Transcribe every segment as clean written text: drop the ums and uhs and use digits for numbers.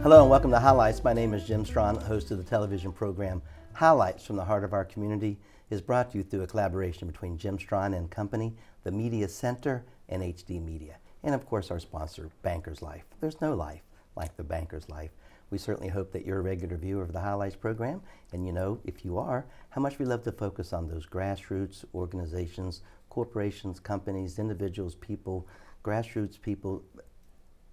Hello and welcome to Highlights. My name is Jim Strawn, host of the television program Highlights from the Heart of Our Community. Is brought to you through a collaboration between Jim Strawn and Company, the Media Center, and HD Media. And of course our sponsor, Banker's Life. There's no life like the Banker's Life. We certainly hope that you're a regular viewer of the Highlights program, and you know, if you are, how much we love to focus on those grassroots organizations, corporations, companies, individuals, people, grassroots people,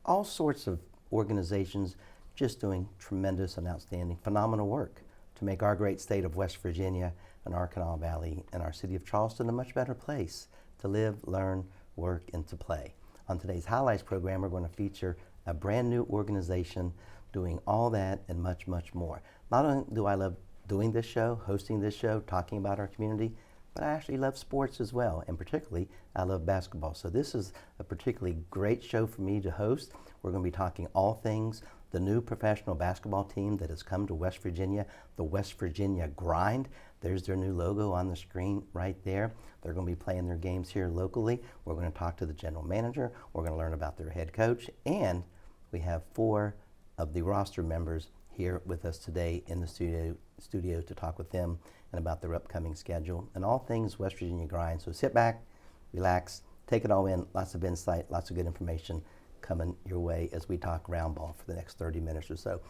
all sorts of organizations just doing tremendous and outstanding, phenomenal work to make our great state of West Virginia and our Canal Valley and our city of Charleston a much better place to live, learn, work, and to play. On today's Highlights program, we're going to feature a brand new organization doing all that and much, much more. Not only do I love doing this show, hosting this show, talking about our community, but I actually love sports as well, and particularly I love basketball. So this is a particularly great show for me to host. We're going to be talking all things the new professional basketball team that has come to West Virginia, the West Virginia Grind. There's their new logo on the screen right there. They're going to be playing their games here locally. We're going to talk to the general manager. We're going to learn about their head coach. And we have 4 of the roster members here with us today in the studio to talk with them and about their upcoming schedule and all things West Virginia Grind. So sit back, relax, take it all in. Lots of insight, lots of good information coming your way as we talk round ball for the next 30 minutes or so.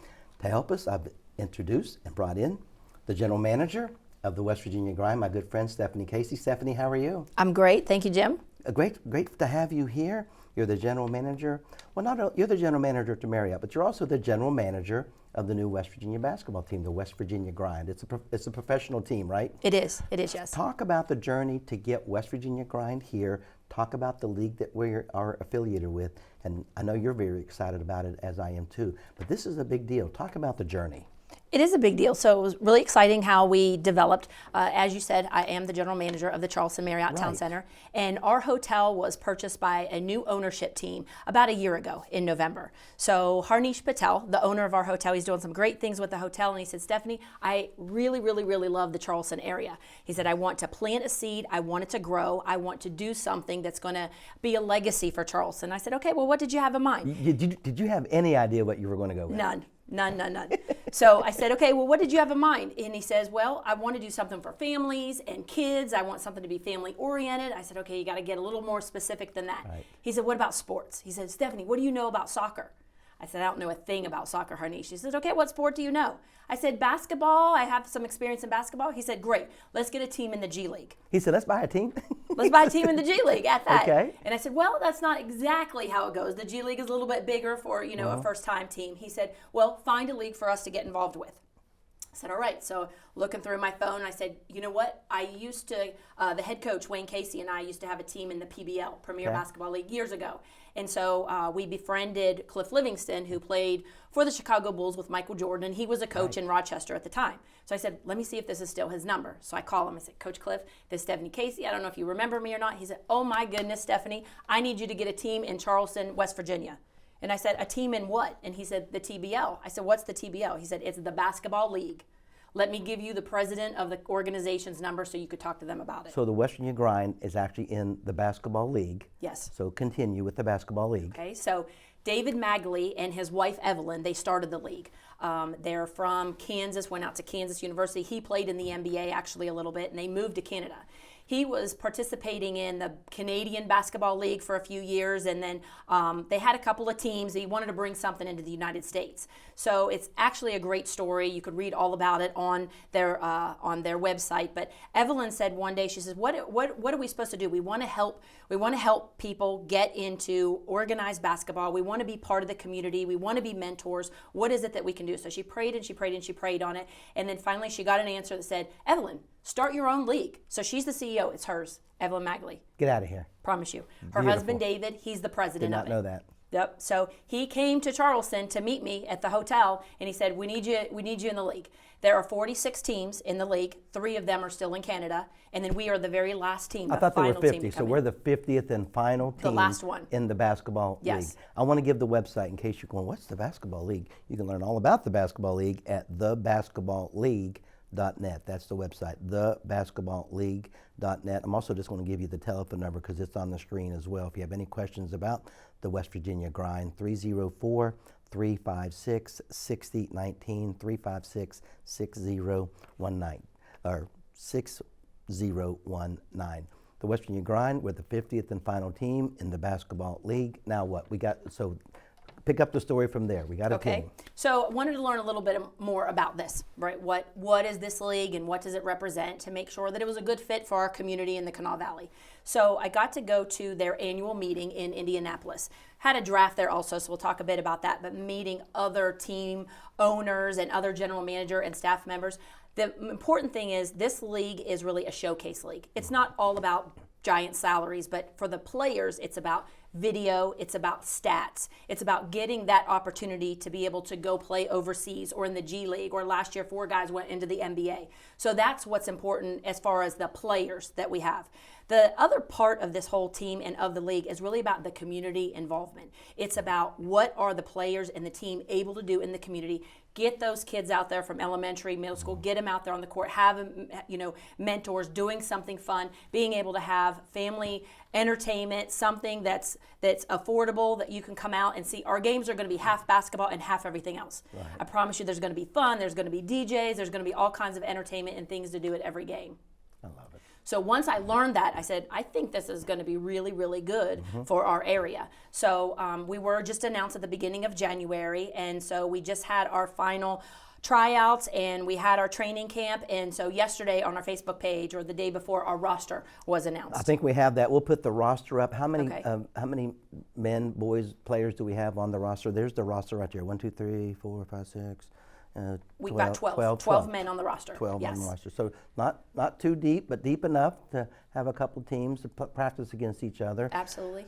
To help us, I've introduced and brought in the general manager of the West Virginia Grind, my good friend Stephanie Casey. Stephanie, how are you? I'm great, thank you, Jim. Great to have you here. You're the general manager. Well, you're the general manager to Marriott, but you're also the general manager of the new West Virginia basketball team, the West Virginia Grind. It's a professional team, right? It is, yes. Talk about the journey to get West Virginia Grind here. Talk about the league that we are affiliated with, and I know you're very excited about it, as I am too, but this is a big deal. Talk about the journey. It is a big deal. So it was really exciting how we developed. As you said, I am the general manager of the Charleston Marriott Town Center, and our hotel was purchased by a new ownership team about a year ago in November. So Harnish Patel, the owner of our hotel, he's doing some great things with the hotel, and he said, Stephanie, I really, really, really love the Charleston area. He said, I want to plant a seed, I want it to grow, I want to do something that's going to be a legacy for Charleston. I said, okay, well, what did you have in mind? Did you have any idea what you were going to go with? None. So I said, okay, well, what did you have in mind? And he says, well, I want to do something for families and kids. I want something to be family oriented. I said, okay, you got to get a little more specific than that. Right. He said, what about sports? He said, Stephanie, what do you know about soccer? I said, I don't know a thing about soccer, Harnish. He said, okay, what sport do you know? I said, basketball. I have some experience in basketball. He said, great, let's get a team in the G League. He said, let's buy a team? Let's buy a team in the G League at that. Okay. And I said, well, that's not exactly how it goes. The G League is a little bit bigger for, a first-time team. He said, well, find a league for us to get involved with. I said, all right. So looking through my phone, I said, you know what? I used to, the head coach, Wayne Casey, and I used to have a team in the PBL, Premier Basketball League, years ago. And so we befriended Cliff Livingston, who played for the Chicago Bulls with Michael Jordan, and he was a coach in Rochester at the time. So I said, let me see if this is still his number. So I call him. I said, Coach Cliff, this is Stephanie Casey. I don't know if you remember me or not. He said, oh, my goodness, Stephanie, I need you to get a team in Charleston, West Virginia. And I said, a team in what? And he said, the TBL. I said, what's the TBL? He said, it's the Basketball League. Let me give you the president of the organization's number so you could talk to them about it. So the West Virginia Grind is actually in the Basketball League. Yes. So continue with the Basketball League. Okay, so David Magley and his wife Evelyn, they started the league. They're from Kansas, went out to Kansas University. He played in the NBA actually a little bit, and they moved to Canada. He was participating in the Canadian Basketball League for a few years, and then they had a couple of teams. He wanted to bring something into the United States. So it's actually a great story. You could read all about it on their website. But Evelyn said one day, she says, "What are we supposed to do? We want to help. We want to help people get into organized basketball. We want to be part of the community. We want to be mentors. What is it that we can do?" So she prayed and she prayed and she prayed on it, and then finally she got an answer that said, "Evelyn, start your own league." So she's the CEO. It's hers, Evelyn Magley. Get out of here. Promise you. Her Beautiful. husband, David, he's the president of it. Did not know that. Yep. So he came to Charleston to meet me at the hotel, and he said, we need you in the league. There are 46 teams in the league. 3 of them are still in Canada, and then we are the very last team. I thought there were 50, so we're the 50th and final team. The last one. In the Basketball League. Yes. I want to give the website in case you're going, what's the Basketball League? You can learn all about the Basketball League at thebasketballleague.net. That's the website, thebasketballleague.net. I'm also just going to give you the telephone number because it's on the screen as well. If you have any questions about the West Virginia Grind, 304 356-6019, 356-6019, or 6019. The West Virginia Grind, we're the 50th and final team in the basketball league. Now what? Pick up the story from there. We got a team. So I wanted to learn a little bit more about this, right? What is this league and what does it represent, to make sure that it was a good fit for our community in the Kanawha Valley. So I got to go to their annual meeting in Indianapolis. Had a draft there also, so we'll talk a bit about that, but meeting other team owners and other general manager and staff members. The important thing is this league is really a showcase league. It's not all about giant salaries, but for the players, it's about video, it's about stats, it's about getting that opportunity to be able to go play overseas or in the G League, or last year 4 guys went into the NBA. So that's what's important as far as the players that we have. The other part of this whole team and of the league is really about the community involvement. It's about what are the players and the team able to do in the community. Get those kids out there from elementary, middle school, get them out there on the court, have mentors, doing something fun, being able to have family entertainment, something that's affordable, that you can come out and see. Our games are going to be half basketball and half everything else. Right. I promise you there's going to be fun, there's going to be DJs, there's going to be all kinds of entertainment and things to do at every game. I love it. So once I learned that, I said, I think this is going to be really, really good for our area. So we were just announced at the beginning of January, and so we just had our final tryouts and we had our training camp, and so yesterday on our Facebook page, or the day before, our roster was announced. I think we have that. We'll put the roster up. How many men, boys, players do we have on the roster? There's the roster right there. 1, 2, 3, 4, 5, 6. We've got 12 men on the roster. 12 on the roster. So not too deep, but deep enough to have a couple teams to practice against each other. Absolutely.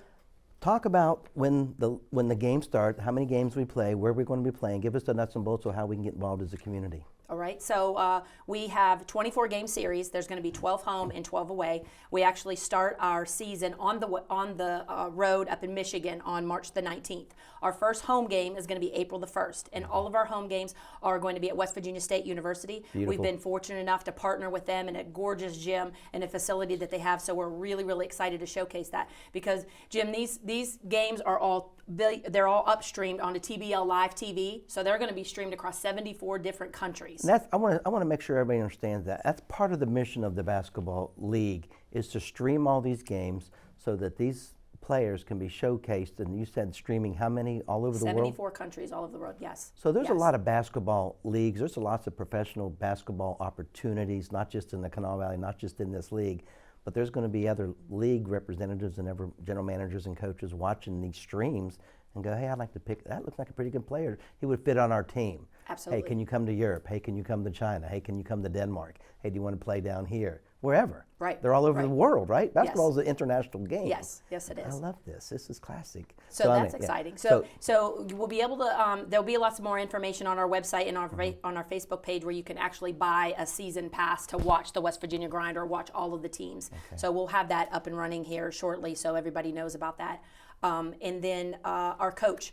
Talk about when the games start, how many games we play, where we're going to be playing. Give us the nuts and bolts of how we can get involved as a community. All right, so we have 24 game series. There's going to be 12 home and 12 away. We actually start our season on the road up in Michigan on March the 19th. Our first home game is going to be April the 1st, and all of our home games are going to be at West Virginia State University. Beautiful. We've been fortunate enough to partner with them in a gorgeous gym and a facility that they have, so we're really, really excited to showcase that, because, Jim, these games are all upstreamed onto TBL Live TV, so they're going to be streamed across 74 different countries. And I want to make sure everybody understands that. That's part of the mission of the basketball league, is to stream all these games so that these players can be showcased. And you said streaming how many all over the world? 74 countries all over the world, yes. So there's a lot of basketball leagues. There's lots of professional basketball opportunities, not just in the Kanawha Valley, not just in this league. But there's going to be other league representatives and general managers and coaches watching these streams and go, hey, I'd like to pick, that looks like a pretty good player. He would fit on our team. Absolutely. Hey, can you come to Europe? Hey, can you come to China? Hey, can you come to Denmark? Hey, do you want to play down here? Wherever. Right. They're all over the world, right? Basketball is an international game. Yes, yes it is. I love this. This is classic. So that's exciting. Yeah. So we'll be able to, there'll be lots more information on our website and on our Facebook page, where you can actually buy a season pass to watch the West Virginia Grind or watch all of the teams. Okay. So we'll have that up and running here shortly, so everybody knows about that. And then our coach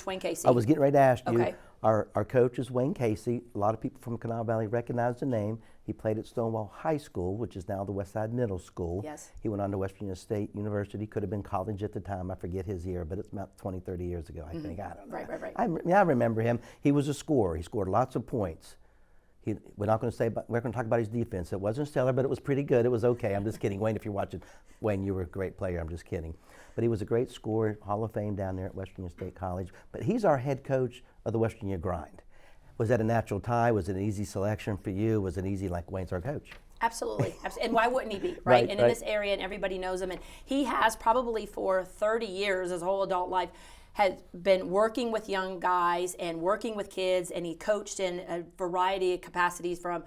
Wayne Casey. I was getting ready to ask you. Okay. Our coach is Wayne Casey. A lot of people from Kanawha Valley recognize the name. He played at Stonewall High School, which is now the Westside Middle School. Yes. He went on to West Virginia State University. Could have been college at the time. I forget his year, but it's about 20, 30 years ago, I think. I don't know. Right. I remember him. He was a scorer. He scored lots of points. We're not going to talk about his defense. It wasn't stellar, but it was pretty good. It was okay. I'm just kidding. Wayne, if you're watching, Wayne, you were a great player. I'm just kidding. But he was a great scorer, Hall of Fame down there at West Virginia State College. But he's our head coach of the West Virginia Grind. Was that a natural tie? Was it an easy selection for you? Was it easy, like Wayne's our coach? Absolutely. And why wouldn't he be, right? And in this area, and everybody knows him. And he has probably for 30 years, his whole adult life, has been working with young guys and working with kids, and he coached in a variety of capacities, from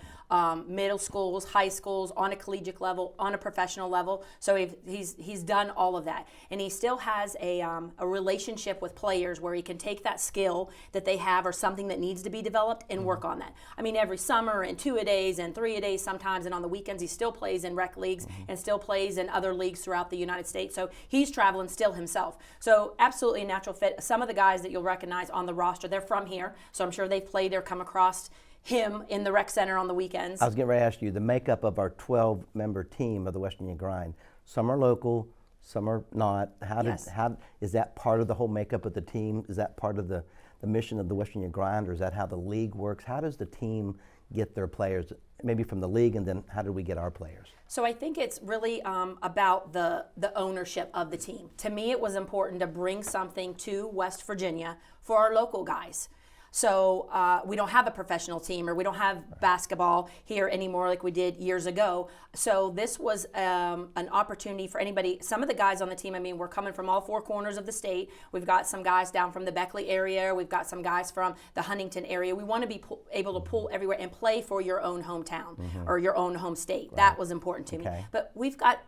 middle schools, high schools, on a collegiate level, on a professional level. So he's done all of that, and he still has a relationship with players where he can take that skill that they have or something that needs to be developed and work on that. I mean, every summer and 2-a-days and 3-a-days sometimes, and on the weekends he still plays in rec leagues and still plays in other leagues throughout the United States. So he's traveling still himself. So absolutely a natural fit. Some of the guys that you'll recognize on the roster, they're from here, so I'm sure they've played or come across him in the rec center on the weekends. I was getting ready to ask you the makeup of our 12-member team of the West Virginia Grind. Some are local, some are not. Yes. How is that part of the whole makeup of the team? Is that part of the mission of the West Virginia Grind, or is that how the league works? How does the team get their players, maybe from the league, and then how do we get our players? So I think it's really about the ownership of the team. To me, it was important to bring something to West Virginia for our local guys. So we don't have a professional team, or we don't have basketball here anymore like we did years ago. So this was an opportunity for anybody. Some of the guys on the team, I mean, we're coming from all four corners of the state. We've got some guys down from the Beckley area. We've got some guys from the Huntington area. We want to be able to pull everywhere and play for your own hometown or your own home state. Right. That was important to me. But we've got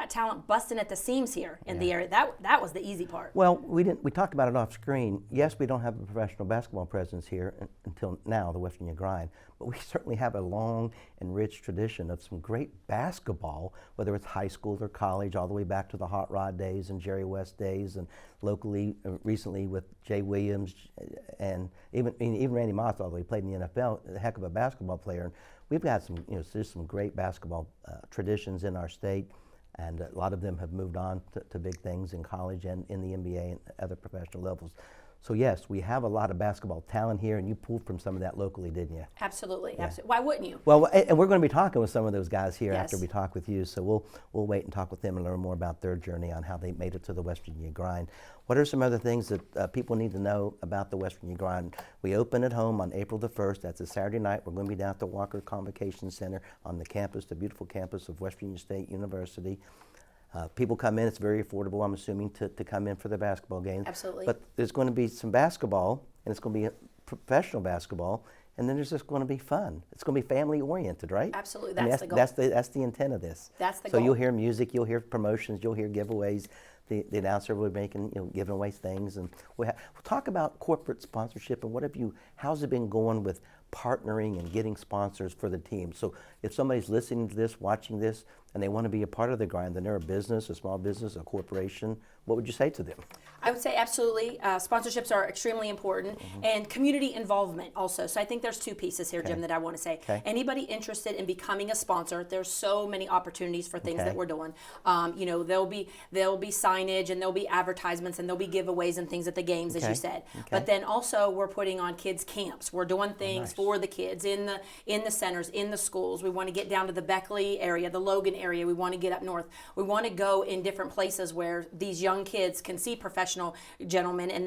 talent busting at the seams here in the area. That was the easy part. Well, we talked about it off screen. Yes, we don't have a professional basketball presence here until now, the West Virginia Grind, but we certainly have a long and rich tradition of some great basketball, whether it's high school or college, all the way back to the Hot Rod days and Jerry West days, and locally recently with Jay Williams, and even Randy Moss, although he played in the NFL, a heck of a basketball player. And we've got some, just some great basketball traditions in our state. And a lot of them have moved on to big things in college and in the NBA and other professional levels. So yes, we have a lot of basketball talent here, and you pulled from some of that locally, didn't you? Absolutely, absolutely. Why wouldn't you? Well, and we're going to be talking with some of those guys here Yes. after we talk with you, so we'll wait and talk with them and learn more about their journey on how they made it to the West Virginia Grind. What are some other things that people need to know about the West Virginia Grind? We open at home on April the 1st. That's a Saturday night. We're going to be down at the Walker Convocation Center on the campus, the beautiful campus of West Virginia State University. People come in, it's very affordable, I'm assuming, to come in for the basketball games. Absolutely. But there's going to be some basketball, and it's going to be professional basketball, and then there's just going to be fun. It's going to be family oriented, right? Absolutely, I mean, that's the goal. That's the intent of this. That's the so goal. You'll hear music, you'll hear promotions, you'll hear giveaways. The announcer will be making, giving away things, and we'll talk about corporate sponsorship and how's it been going with partnering and getting sponsors for the team. So if somebody's listening to this, watching this, and they want to be a part of the Grind, then they're a business, a small business, a corporation, what would you say to them? I would say absolutely. Sponsorships are extremely important, and community involvement also. So I think there's two pieces here, Jim, that I want to say. Anybody interested in becoming a sponsor, there's so many opportunities for things that we're doing. There'll be signage, and there'll be advertisements, and there'll be giveaways and things at the games, as you said. But then also we're putting on kids camps. We're doing things for the kids in the centers, in the schools. We want to get down to the Beckley area, the Logan area. We want to get up north. We want to go in different places where these young kids can see professional gentlemen, and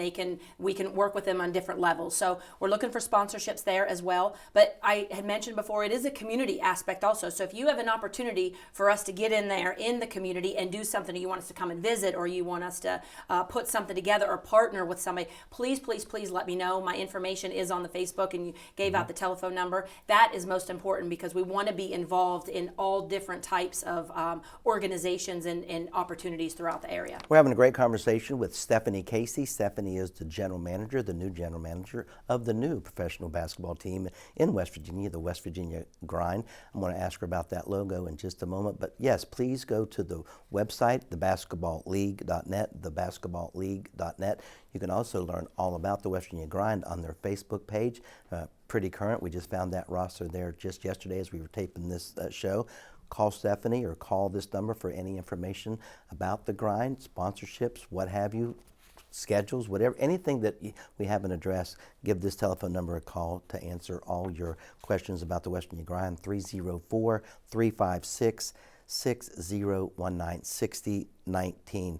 we can work with them on different levels. So we're looking for sponsorships there as well. But I had mentioned before, it is a community aspect also. So if you have an opportunity for us to get in there in the community and do something, or you want us to come and visit, or you want us to put something together or partner with somebody, please let me know. My information is on the Facebook, and you gave out the telephone number. That is most important, because we want to be involved in all different types of organizations and opportunities throughout the area. We're having a great conversation with Stephanie Casey. Stephanie is the general manager, the new general manager of the new professional basketball team in West Virginia, the West Virginia Grind. I'm going to ask her about that logo in just a moment. But yes, please go to the website, thebasketballleague.net, thebasketballleague.net. You can also learn all about the West Virginia Grind on their Facebook page. Pretty current. We just found that roster there just yesterday as we were taping this show. Call Stephanie or call this number for any information about the Grind, sponsorships, what have you, schedules, whatever, anything that we haven't addressed. Give this telephone number a call to answer all your questions about the West Virginia Grind, 304-356-6019, 6019.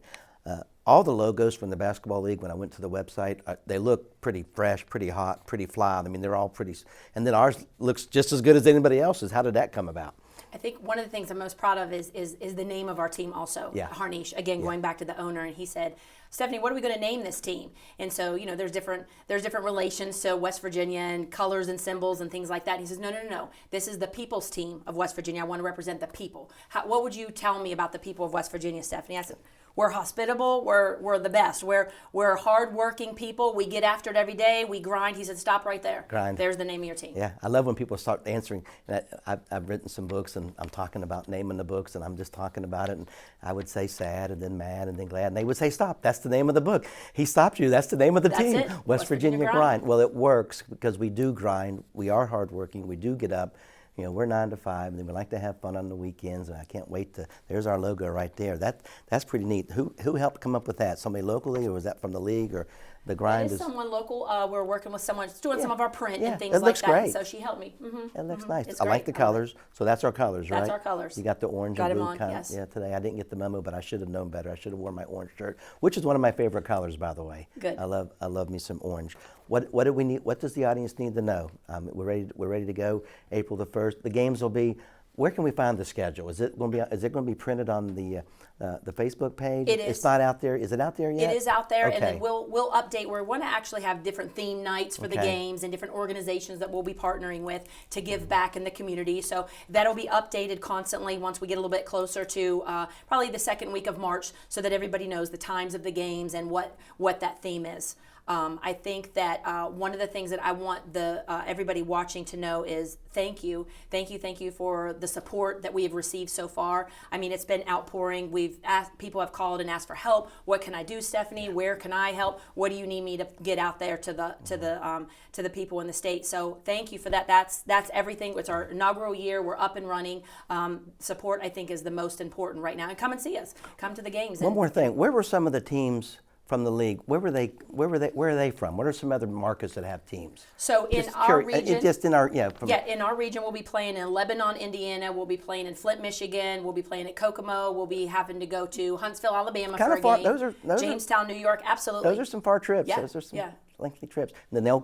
All the logos from the Basketball League, when I went to the website, they look pretty fresh, pretty hot, pretty fly. I mean, they're all pretty, and then ours looks just as good as anybody else's. How did that come about? I think one of the things I'm most proud of is the name of our team also. Harnish, again, going back to the owner, and he said, Stephanie, what are we going to name this team? And so, there's different relations to West Virginia and colors and symbols and things like that. And he says, no. This is the people's team of West Virginia. I want to represent the people. What would you tell me about the people of West Virginia, Stephanie? I said, we're hospitable. We're the best. We're hardworking people. We get after it every day. We grind. He said, stop right there. Grind. There's the name of your team. Yeah, I love when people start answering. I've written some books, and I'm talking about naming the books, and I'm just talking about it. And I would say sad, and then mad, and then glad, and they would say stop. That's the name of the book. He stopped you. That's the name of the team. West Virginia Grind. Well, it works because we do grind. We are hardworking. We do get up. we're 9 to 5, and we like to have fun on the weekends, and I can't wait to. There's our logo right there. That's pretty neat. Who helped come up with that? Somebody locally, or was that from the league, or the grind? It is someone local. We're working with someone doing some of our print and things it like looks that. great. So she helped me. It looks nice. It's I like the great. colors. So that's our colors, right? That's our colors. You got the orange Got and them blue on, kind. yes. Yeah, today I didn't get the memo, but I should have known better. I should have worn my orange shirt, which is one of my favorite colors, by the way. Good. I love me some orange. What do we need? What does the audience need to know? We're ready to go. April the 1st. The games will be. Where can we find the schedule? Is it going to be printed on the Facebook page? It is. It's not out there. Is it out there yet? It is out there, okay. and then we'll update. We want to actually have different theme nights for the games and different organizations that we'll be partnering with to give back in the community. So that'll be updated constantly once we get a little bit closer to probably the second week of March, so that everybody knows the times of the games and what that theme is. I think that one of the things that I want everybody watching to know is thank you for the support that we have received so far. I mean, it's been outpouring. People have called and asked for help. What can I do, Stephanie? Where can I help? What do you need me to get out there to the people in the state? So thank you for that. That's everything. It's our inaugural year. We're up and running. Support, I think, is the most important right now. And come and see us. Come to the games. One more thing. Where were some of the teams from the league? Where are they from? What are some other markets that have teams? So in our region, in our region, we'll be playing in Lebanon, Indiana. We'll be playing in Flint, Michigan. We'll be playing at Kokomo. We'll be having to go to Huntsville, Alabama for a far, game. Those Jamestown, New York. Absolutely. Those are some far trips. Yeah, Those are some yeah. lengthy trips. And then they'll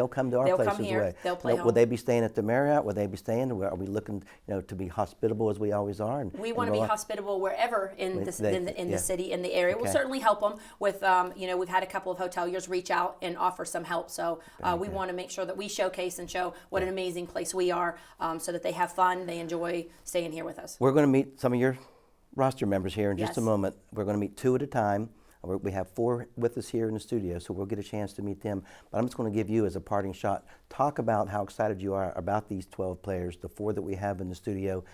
come to our They'll place come as here. well. They'll play home. Will they be staying at the Marriott? Will they be staying? Are we looking, to be hospitable as we always are? We want to be hospitable wherever in the city, in the area. Okay. We'll certainly help them with. We've had a couple of hoteliers reach out and offer some help. So we want to make sure that we showcase and show what an amazing place we are, so that they have fun, they enjoy staying here with us. We're going to meet some of your roster members here in just Yes. a moment. We're going to meet 2 at a time. We have 4 with us here in the studio, so we'll get a chance to meet them. But I'm just going to give you, as a parting shot, talk about how excited you are about these 12 players, the 4 that we have in the studio,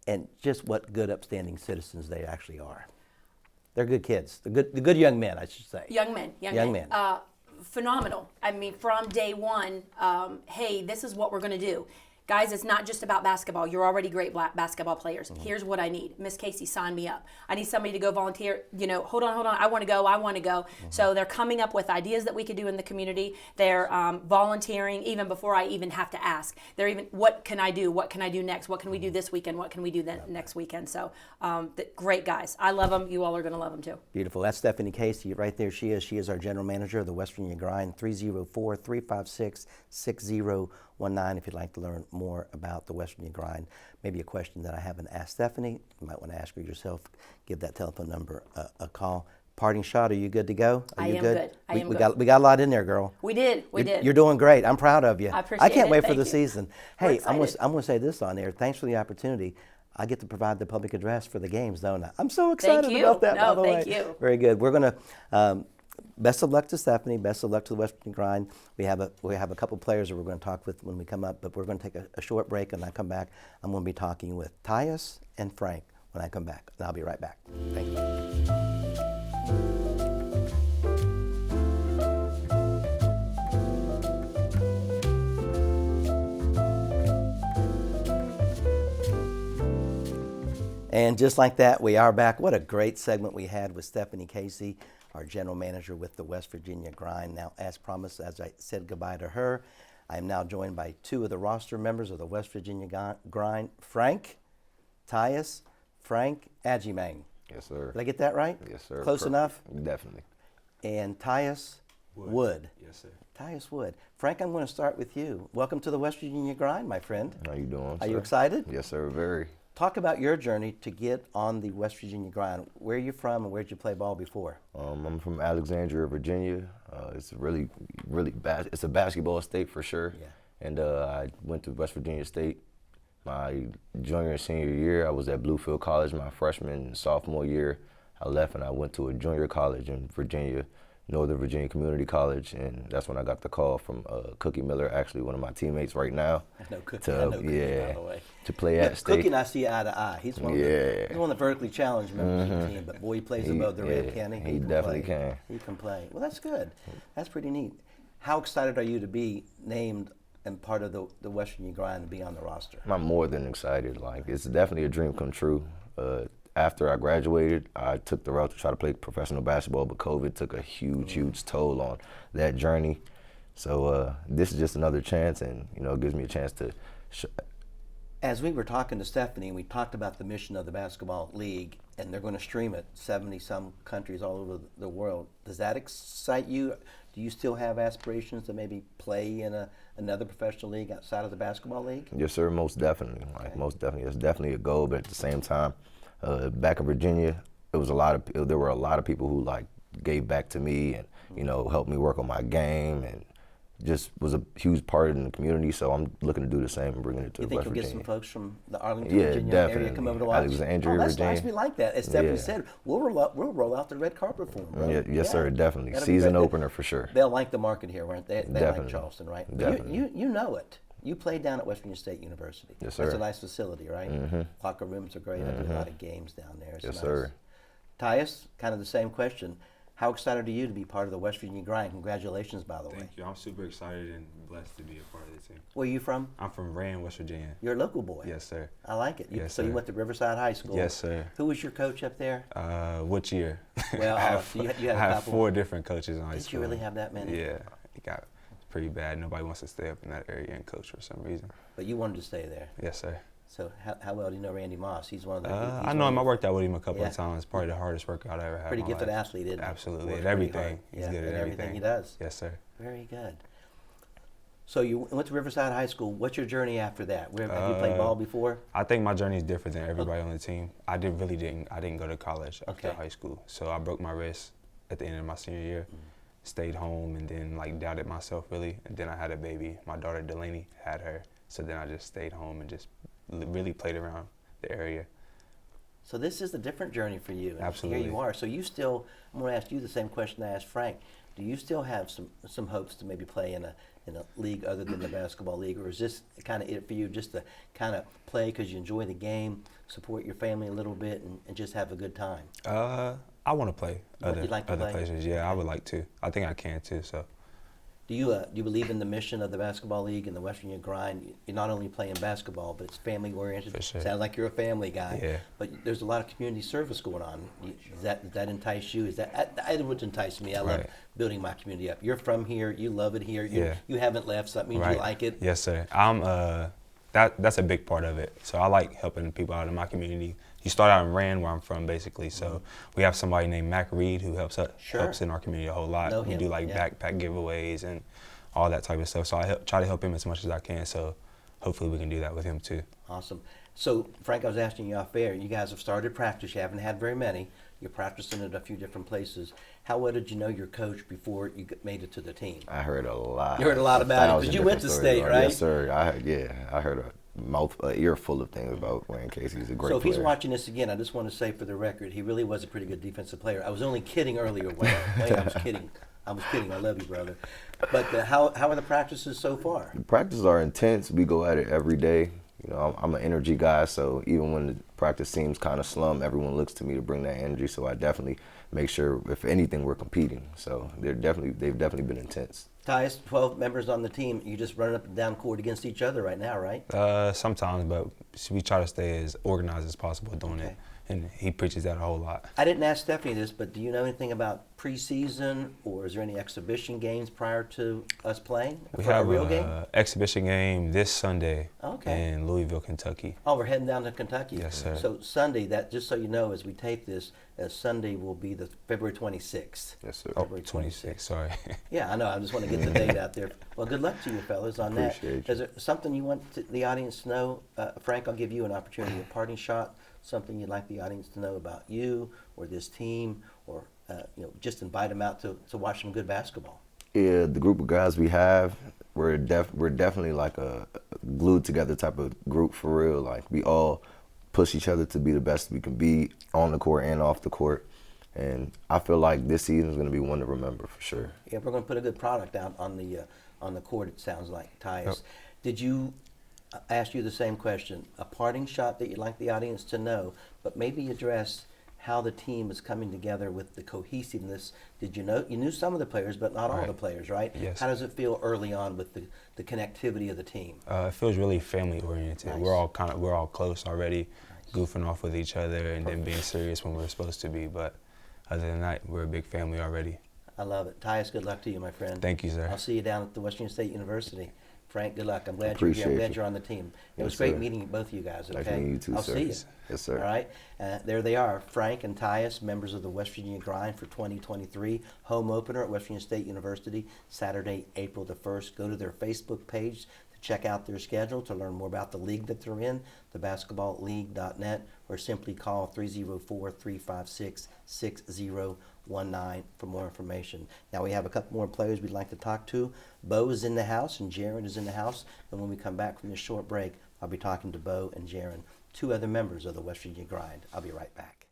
and just what good, upstanding citizens they actually are. They're good kids. They're good young men, I should say. Young men. Phenomenal. I mean, from day one, hey, this is what we're going to do. Guys, it's not just about basketball. You're already great basketball players. Mm-hmm. Here's what I need. Miss Casey, sign me up. I need somebody to go volunteer. Hold on. I want to go. Mm-hmm. So they're coming up with ideas that we could do in the community. They're volunteering even before I even have to ask. They're even, what can I do? What can I do next? What can we do this weekend? What can we do next weekend? So great guys. I love them. You all are going to love them too. Beautiful. That's Stephanie Casey right there. She is our general manager of the West Virginia Grind. 304-356-6019 if you'd like to learn more about the West Virginia Grind. Maybe a question that I haven't asked Stephanie. You might want to ask her yourself. Give that telephone number a call. Parting shot, are you good to go? I am good. We got a lot in there, girl. We did. You're doing great. I'm proud of you. I appreciate it. I can't wait for the Thank you. season. Hey, I'm going to say this on air. Thanks for the opportunity. I get to provide the public address for the games, don't I? I'm so excited about that, by the way. Thank you. Very good. We're going to... best of luck to Stephanie. Best of luck to the West Virginia Grind. We have a couple players that we're going to talk with when we come up, but we're going to take a short break, and when I come back, I'm going to be talking with Tyus and Frank when I come back, and I'll be right back. Thank you. And just like that, we are back. What a great segment we had with Stephanie Casey, our general manager with the West Virginia Grind. Now, as promised, as I said goodbye to her, I am now joined by 2 of the roster members of the West Virginia Grind, Frank Agyemang. Yes, sir. Did I get that right? Yes, sir. Close enough? Definitely. And Tyus Wood. Yes, sir. Tyus Wood. Frank, I'm going to start with you. Welcome to the West Virginia Grind, my friend. How you doing, Are sir? you excited? Yes, sir. Very. Talk about your journey to get on the West Virginia Grind. Where are you from, and where did you play ball before? I'm from Alexandria, Virginia. It's really it's a basketball state for sure. Yeah. And I went to West Virginia State my junior and senior year. I was at Bluefield College my freshman and sophomore year. I left and I went to a junior college in Virginia, Northern Virginia Community College, and that's when I got the call from Cookie Miller, actually one of my teammates right now. I know Cookie, by the way. To play at State. Cookie and I see eye to eye. He's one of the vertically challenged members of the team, but boy, he plays above the rim, can he? He definitely can. He can play. Well, that's good. That's pretty neat. How excited are you to be named and part of the West Virginia grind to be on the roster? I'm more than excited. Like, it's definitely a dream come true. After I graduated, I took the route to try to play professional basketball, but COVID took a huge toll on that journey. So this is just another chance, and it gives me a chance to. As we were talking to Stephanie, we talked about the mission of the basketball league, and they're going to stream it 70-some countries all over the world. Does that excite you? Do you still have aspirations to maybe play in another professional league outside of the basketball league? Yes, sir. Most definitely. Like, most definitely, it's definitely a goal. But at the same time, back in Virginia, there were a lot of people who gave back to me and helped me work on my game and just was a huge part in the community. So I'm looking to do the same and bringing it to West Virginia. You think you'll get some folks from the Arlington, Virginia area come over to watch? Alexandria, that's Virginia. Nice. We like that. As Stephanie said, we'll roll out the red carpet for them, bro. Yes, sir. Definitely. That'll Season opener for sure. They'll like the market here, won't they? They Definitely. like Charleston, right? Definitely. You know it. You played down at West Virginia State University. Yes, sir. That's a nice facility, right? Mm-hmm. Locker rooms are great. I do a lot of games down there. It's Yes, nice. sir. Tyus, kind of the same question. How excited are you to be part of the West Virginia grind? Congratulations, by the way. Thank you. I'm super excited and blessed to be a part of the team. Where are you from? I'm from Rand, West Virginia. You're a local boy. Yes, sir. I like it. Yes, so you sir. went to Riverside High School. Yes, sir. Who was your coach up there? Which year? Well, I have, you had a I have couple. 4 different coaches in high Did school. you really have that many? Yeah, it got pretty bad. Nobody wants to stay up in that area and coach for some reason. But you wanted to stay there. Yes, sir. So how well do you know Randy Moss? He's one of the. I know him. I worked out with him a couple Yeah. of times. Probably the hardest workout I ever had. Pretty in my gifted life. athlete, isn't he? Absolutely. Works At pretty everything. hard. He's Yeah, good at everything he does. Yes, sir. Very good. So you went to Riverside High School. What's your journey after that? Have you played ball before? I think my journey is different than everybody on the team. I didn't go to college after Okay. high school. So I broke my wrist at the end of my senior year. Stayed home and then doubted myself really. And then I had a baby. My daughter Delaney had her. So then I just stayed home and just really played around the area. So this is a different journey for you. And Absolutely. Here you are. So you still, I'm going to ask you the same question I asked Frank. Do you still have some hopes to maybe play in a league other than the basketball league, or is this kind of it for you, just to kind of play because you enjoy the game, support your family a little bit, and just have a good time? I want to play You'd like to other play? places. Yeah, I would like to. I think I can too. So. Do you believe in the mission of the basketball league and the West Virginia grind? You're not only playing basketball, but it's family oriented. For sure. Sounds like you're a family guy. Yeah. But there's a lot of community service going on. Does that entice you? It would entice me. I love Right. building my community up. You're from here. You love it here. Yeah. You haven't left, so that means you like it. Yes, sir. That's a big part of it. So I like helping people out in my community. You start out in Rand, where I'm from, basically. So we have somebody named Mac Reed who helps in our community a whole lot. Know We him, do yeah. backpack giveaways and all that type of stuff. So I try to help him as much as I can. So hopefully we can do that with him too. Awesome. So, Frank, I was asking you off air. You guys have started practice. You haven't had very many. You're practicing at a few different places. How well did you know your coach before you made it to the team? I heard a lot. You heard a lot about it, 'cause you went to state, right? Yes, sir. I heard a ear full of things about Wayne Casey. He's a great So if player. he's watching this again, I just want to say for the record, he really was a pretty good defensive player. I was only kidding earlier, Wayne. I was kidding. I love you, brother. But how are the practices so far? The practices are intense. We go at it every day. I'm an energy guy, so even when the practice seems kind of slum, everyone looks to me to bring that energy. So I definitely make sure, if anything, we're competing. So they've definitely been intense. Tyus, 12 members on the team. You just running up and down court against each other right now, right? Sometimes, but we try to stay as organized as possible doing it. And he preaches that a whole lot. I didn't ask Stephanie this, but do you know anything about preseason, or is there any exhibition games prior to us playing? We for have a real an game? exhibition game this Sunday Okay. in Louisville, Kentucky. Oh, we're heading down to Kentucky. Yes, sir. So Sunday, that just so you know, as we tape this, Sunday will be the February 26th. Yes, sir. Oh, February 26, sorry. Yeah, I know. I just want to get the date out there. Well, good luck to you fellas on that. Appreciate you. Is there something you want the audience to know? Frank, I'll give you an opportunity, a parting shot, something you'd like the audience to know about you or this team, or just invite them out to watch some good basketball. Yeah, the group of guys we have, we're definitely like a glued together type of group for real. Like, we all push each other to be the best we can be on the court and off the court. And I feel like this season is going to be one to remember for sure. Yeah, we're going to put a good product out on the court, it sounds like. Tyus, Yep. did you ask you the same question, a parting shot that you'd like the audience to know, but maybe address how the team is coming together with the cohesiveness. Did you know, you knew some of the players, but not all Right. the players, right? Yes. How does it feel early on with the connectivity of the team? It feels really family oriented. Nice. We're all close already, goofing off with each other and then being serious when we're supposed to be. But other than that, we're a big family already. I love it. Tyus, good luck to you, my friend. Thank you, sir. I'll see you down at the West Virginia State University. Frank, good luck. I'm glad you're Appreciate here. I'm glad you. you're on the team. It Yes, was great sir. meeting both of you guys. Nice Okay, meeting you too, I'll sir. see you. Yes, sir. All right, there they are, Frank and Tyus, members of the West Virginia Grind for 2023 home opener at West Virginia State University, Saturday, April the 1st. Go to their Facebook page to check out their schedule, to learn more about the league that they're in, thebasketballleague.net, or simply call 304-356-6019 for more information. Now we have a couple more players we'd like to talk to. Bo is in the house and Jarin is in the house. And when we come back from this short break, I'll be talking to Bo and Jarin, two other members of the West Virginia Grind. I'll be right back.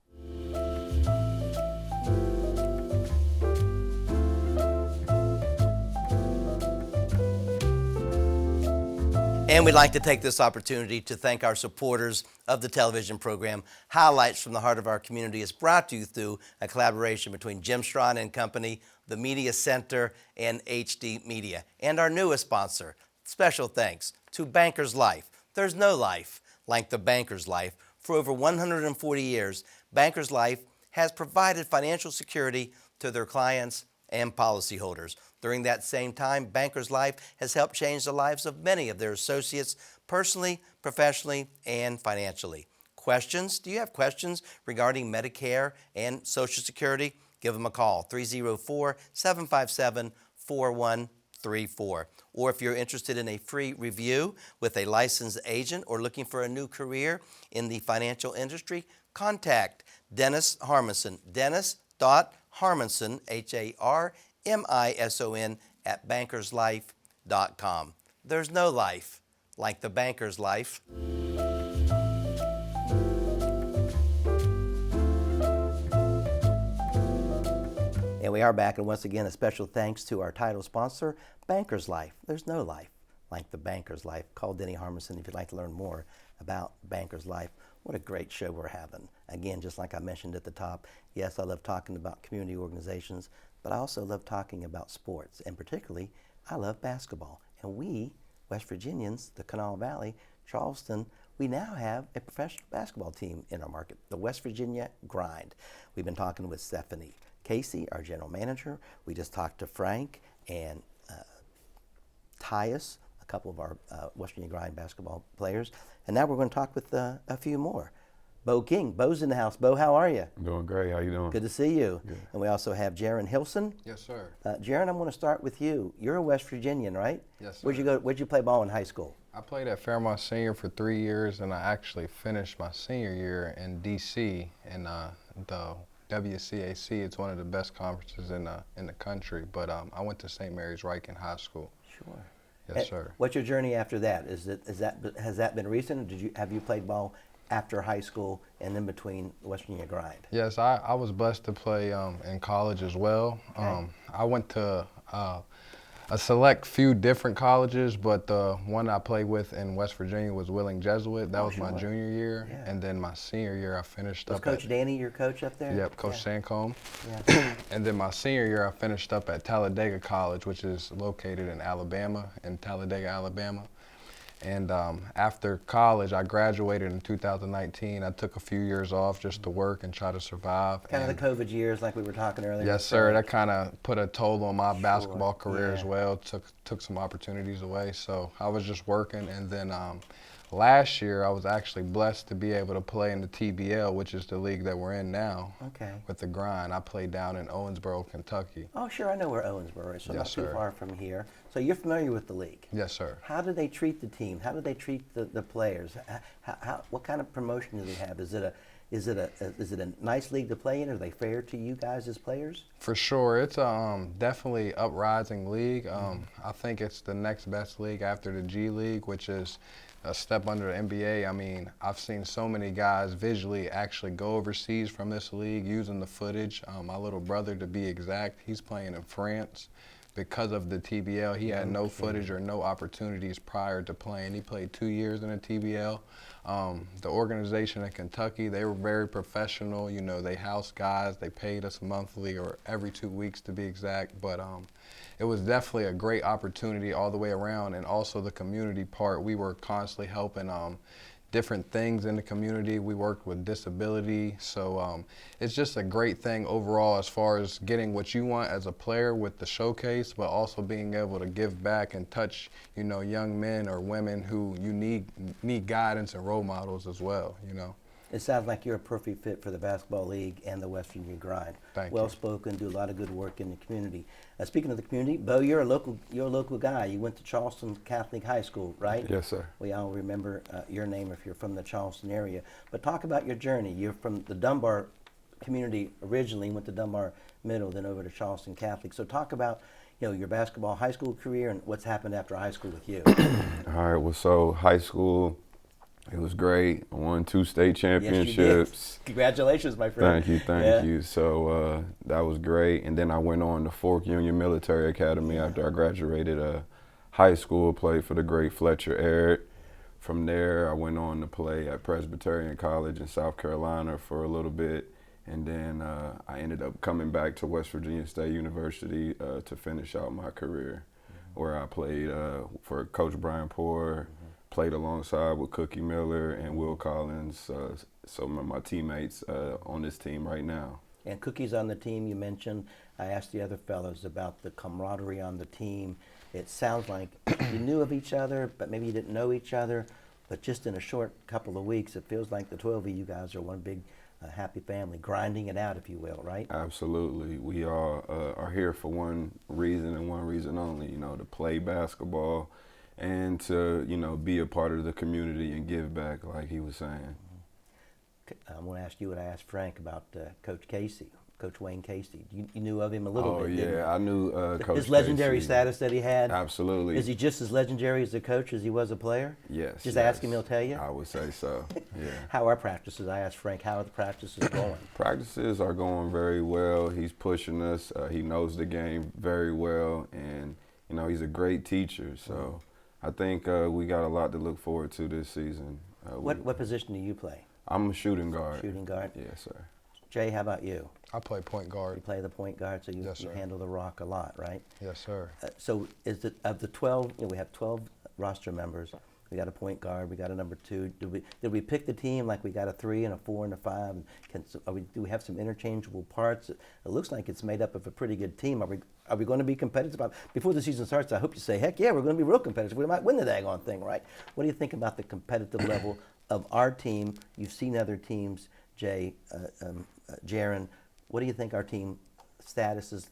And we'd like to take this opportunity to thank our supporters of the television program. Highlights from the Heart of Our Community is brought to you through a collaboration between Jim Strawn and Company, the Media Center, and HD Media. And our newest sponsor, special thanks to Bankers Life. There's no life like the Bankers Life. For over 140 years, Bankers Life has provided financial security to their clients and policyholders. During that same time, Bankers Life has helped change the lives of many of their associates personally, professionally, and financially. Questions? Do you have questions regarding Medicare and Social Security? Give them a call, 304-757-4134. Or if you're interested in a free review with a licensed agent or looking for a new career in the financial industry, contact Dennis Harmison. Dennis.Harmison, Harmison, at bankerslife.com. There's no life like the Banker's Life. And we are back, and once again, a special thanks to our title sponsor, Banker's Life. There's no life like the Banker's Life. Call Denny Harmison if you'd like to learn more about Banker's Life. What a great show we're having. Again, just like I mentioned at the top, yes, I love talking about community organizations, but I also love talking about sports, and particularly, I love basketball. And we, West Virginians, the Kanawha Valley, Charleston, we now have a professional basketball team in our market, the West Virginia Grind. We've been talking with Stephanie Casey, our general manager. We just talked to Frank and Tyus, a couple of our West Virginia Grind basketball players. And now we're going to talk with a few more. Bo King. Bo's in the house. Bo, how are you? I'm doing great. How you doing? Good to see you. Good. And we also have Jarin Hilson. Yes, sir. Jarin, I'm going to start with you. You're a West Virginian, right? Yes, sir. Where'd you play ball in high school? I played at Fairmont Senior for 3 years, and I actually finished my senior year in D.C. in the WCAC. It's one of the best conferences in the country. But I went to St. Mary's Riken High School. Sure. Yes, sir. What's your journey after that? Has that been recent? Or have you played ball after high school and in between the West Virginia Grind? Yes, I was blessed to play in college as well. Okay. I went to a select few different colleges, but the one I played with in West Virginia was Willing Jesuit. That was my sure. junior year, Yeah. and then my senior year I finished Was up Coach at, Danny your coach up there? Yep, Coach Sancombe. Yeah. And then my senior year I finished up at Talladega College, which is located in Alabama, in Talladega, Alabama. And after college, I graduated in 2019. I took a few years off just to work and try to survive. Kind of the COVID years like we were talking earlier. Yes, sir. That kind of put a toll on my basketball career Yeah. as well. Took some opportunities away. So I was just working. And then last year, I was actually blessed to be able to play in the TBL, which is the league that we're in now. Okay. With the Grind. I played down in Owensboro, Kentucky. Oh, sure. I know where Owensboro is, so Yes, not too sir. far from here. So you're familiar with the league. Yes, sir. How do they treat the team? How do they treat the players? What kind of promotion do they have? Is it a nice league to play in? Are they fair to you guys as players? For sure. It's definitely uprising league. I think it's the next best league after the G League, which is a step under the NBA. I mean, I've seen so many guys visually actually go overseas from this league using the footage. My little brother, to be exact, he's playing in France because of the TBL. He had no footage or no opportunities prior to playing. He played 2 years in the TBL. The organization in Kentucky, they were very professional. You know, they housed guys. They paid us monthly or every 2 weeks to be exact. But it was definitely a great opportunity all the way around. And also the community part, we were constantly helping different things in the community. We worked with disability. So it's just a great thing overall as far as getting what you want as a player with the showcase, but also being able to give back and touch, you know, young men or women who you need guidance and role models as well, you know. It sounds like you're a perfect fit for the Basketball League and the West Virginia Grind. Thank you. Well-spoken, do a lot of good work in the community. Speaking of the community, Bo, you're a local guy. You went to Charleston Catholic High School, right? Yes, sir. We all remember your name if you're from the Charleston area. But talk about your journey. You're from the Dunbar community originally, went to Dunbar Middle, then over to Charleston Catholic. So talk about, you know, your basketball high school career and what's happened after high school with you. All right, well, so high school, it was great. I won 2 state championships. Yes, you did. Congratulations, my friend. Thank you. So that was great. And then I went on to Fork Union Military Academy after I graduated high school, played for the great Fletcher Aird. From there, I went on to play at Presbyterian College in South Carolina for a little bit. And then I ended up coming back to West Virginia State University to finish out my career, where I played for Coach Brian Poore, played alongside with Cookie Miller and Will Collins, some of my teammates on this team right now. And Cookie's on the team you mentioned. I asked the other fellows about the camaraderie on the team. It sounds like you knew of each other, but maybe you didn't know each other. But just in a short couple of weeks, it feels like the 12 of you guys are one big happy family, grinding it out, if you will, right? Absolutely. We all are here for one reason and one reason only, you know, to play basketball and to, you know, be a part of the community and give back, like he was saying. I want to ask you what I asked Frank about Coach Casey, Coach Wayne Casey. You knew of him a little bit, Oh, didn't you? yeah, I knew Coach His legendary Casey. status that he had. Absolutely. Is he just as legendary as a coach as he was a player? Yes. Just yes. ask him, he'll tell you? I would say so, yeah. How are practices? I asked Frank, how are the practices going? Practices are going very well. He's pushing us. He knows the game very well, and, you know, he's a great teacher. So I think we got a lot to look forward to this season. What position do you play? I'm a shooting guard. Shooting guard? Yes, sir. Jay, how about you? I play point guard. You play the point guard, so you, Yes, you sir. handle the rock a lot, right? Yes, sir. So is it, of the 12, you know, we have 12 roster members. We got a point guard, we got a number 2. Did we pick the team like we got a 3 and a 4 and a 5? And do we have some interchangeable parts? It looks like it's made up of a pretty good team. Are we going to be competitive? Before the season starts, I hope you say, heck yeah, we're going to be real competitive. We might win the daggone thing, right? What do you think about the competitive level of our team? You've seen other teams, Jay, Jarin. What do you think our team status is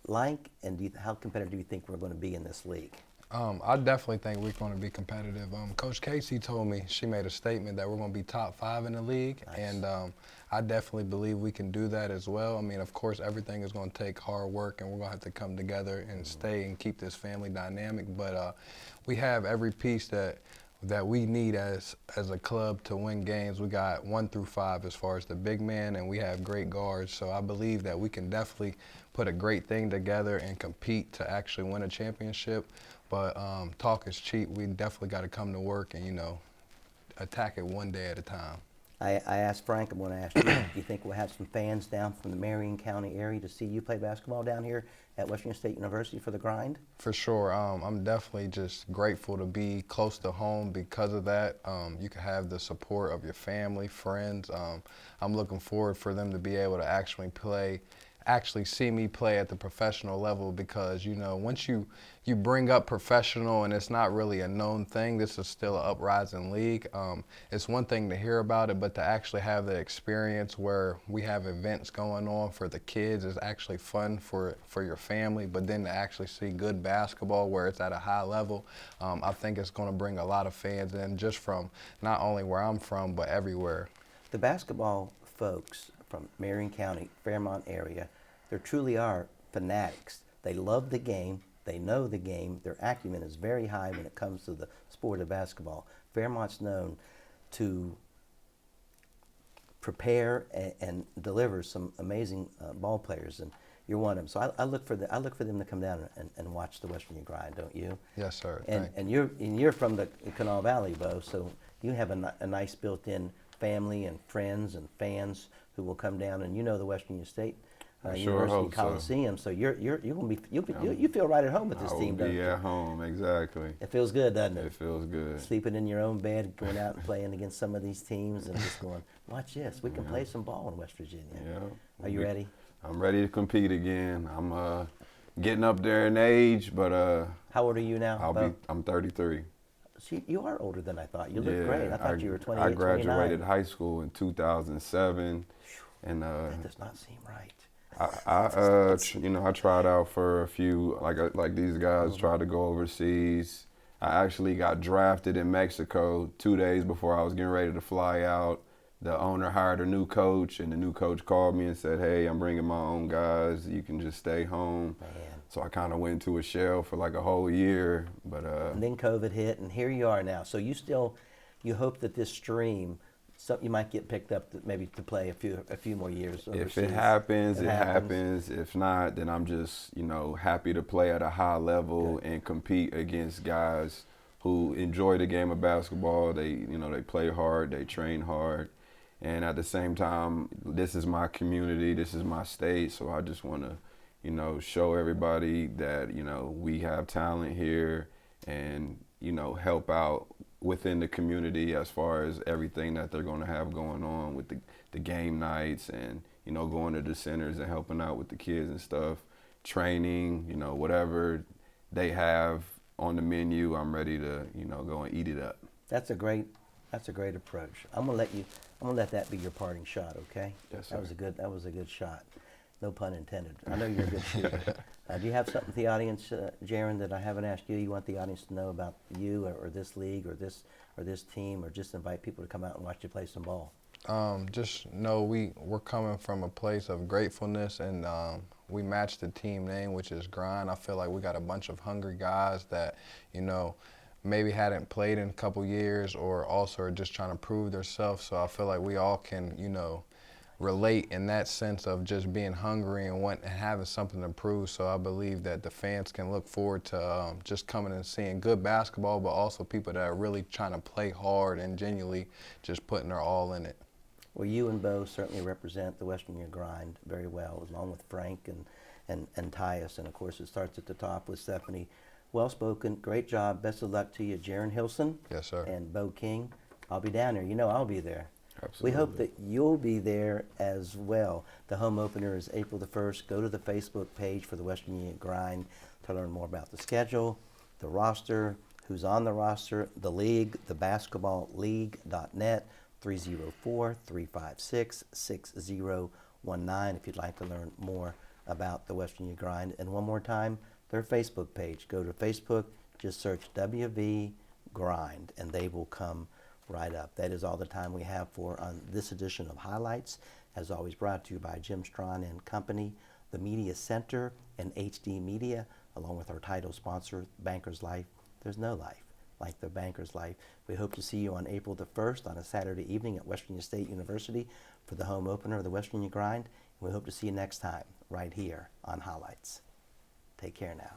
like, and how competitive do you think we're going to be in this league? I definitely think we're going to be competitive. Coach Casey told me, she made a statement that we're going to be top 5 in the league, Nice. and I definitely believe we can do that as well. I mean, of course, everything is going to take hard work, and we're going to have to come together and stay and keep this family dynamic, but we have every piece that we need as a club to win games. We got 1 through 5 as far as the big man, and we have great guards. So I believe that we can definitely put a great thing together and compete to actually win a championship. But talk is cheap. We definitely got to come to work and, you know, attack it one day at a time. I asked Frank, I'm going to ask you, do you think we'll have some fans down from the Marion County area to see you play basketball down here at West Virginia State University for the grind? For sure. I'm definitely just grateful to be close to home because of that. You can have the support of your family, friends. I'm looking forward for them to be able to actually see me play at the professional level, because, you know, once you bring up professional and it's not really a known thing, this is still an uprising league. It's one thing to hear about it, but to actually have the experience where we have events going on for the kids is actually fun for your family, but then to actually see good basketball where it's at a high level, I think it's going to bring a lot of fans in, just from not only where I'm from, but everywhere. The basketball folks from Marion County, Fairmont area, there truly are fanatics. They love the game. They know the game. Their acumen is very high when it comes to the sport of basketball. Fairmont's known to prepare and deliver some amazing ball players. And you're one of them. So I look for them to come down and watch the West Virginia Grind, don't you? Yes, sir. And you're from the Kanawha Valley, Bo, so you have a nice built-in family and friends and fans who will come down, and you know the West Virginia State I sure University hope so. Coliseum. So you're gonna be you feel right at home with this I team, will don't be you? at home, exactly. It feels good, doesn't it? It feels good. Sleeping in your own bed, going out and playing against some of these teams, and just going, watch this, we can play some ball in West Virginia. Yeah. Are you ready? I'm ready to compete again. I'm getting up there in age, but How old are you now? Bo? I'm 33. See, you are older than I thought. You look Yeah, great. I thought you were 28, I graduated 29. high school in 2007, and That does not seem right. I tried out for a few, like these guys tried to go overseas. I actually got drafted in Mexico 2 days before I was getting ready to fly out. The owner hired a new coach, and the new coach called me and said, "Hey, I'm bringing my own guys. You can just stay home." Man. So I kind of went into a shell for like a whole year, but And then COVID hit, and here you are now. So you hope that this stream, you might get picked up maybe to play a few more years overseas. if it happens, it happens. If not, then I'm just happy to play at a high level and compete against guys who enjoy the game of basketball. They they play hard, they train hard. And at the same time, this is my community, this is my state, so I just want to, show everybody that, we have talent here and, help out within the community as far as everything that they're going to have going on with the game nights and, going to the centers and helping out with the kids and stuff, training, whatever they have on the menu, I'm ready to, go and eat it up. That's a great approach. I'm gonna let that be your parting shot, okay? Yes, sir. That was a good shot. No pun intended. I know you're a good shooter. Do you have something for the audience, Jarin, that I haven't asked you? You want the audience to know about you or this league or this team, or just invite people to come out and watch you play some ball? Just know we're coming from a place of gratefulness, and we match the team name, which is Grind. I feel like we got a bunch of hungry guys that, maybe hadn't played in a couple years or also are just trying to prove themselves. So I feel like we all can, relate in that sense of just being hungry and having something to prove. So I believe that the fans can look forward to just coming and seeing good basketball, but also people that are really trying to play hard and genuinely just putting their all in it. Well, you and Bo certainly represent the West Virginia Grind very well, along with Frank and Tyus. And, of course, it starts at the top with Stephanie. Well-spoken, great job. Best of luck to you, Jarin Hilson. Yes, sir. And Bo King. I'll be down there. I'll be there. Absolutely. We hope that you'll be there as well. The home opener is April the 1st. Go to the Facebook page for the West Virginia Grind to learn more about the schedule, the roster, who's on the roster, the league, the basketballleague.net, 304-356-6019 if you'd like to learn more about the West Virginia Grind. And one more time, their Facebook page. Go to Facebook, just search WV Grind, and they will come right up. That is all the time we have for on this edition of Highlights, as always brought to you by Jim Strawn and Company, the Media Center, and HD Media, along with our title sponsor, Bankers Life. There's no life like the Bankers Life. We hope to see you on April the 1st on a Saturday evening at West Virginia State University for the home opener of the West Virginia Grind. And we hope to see you next time right here on Highlights. Take care now.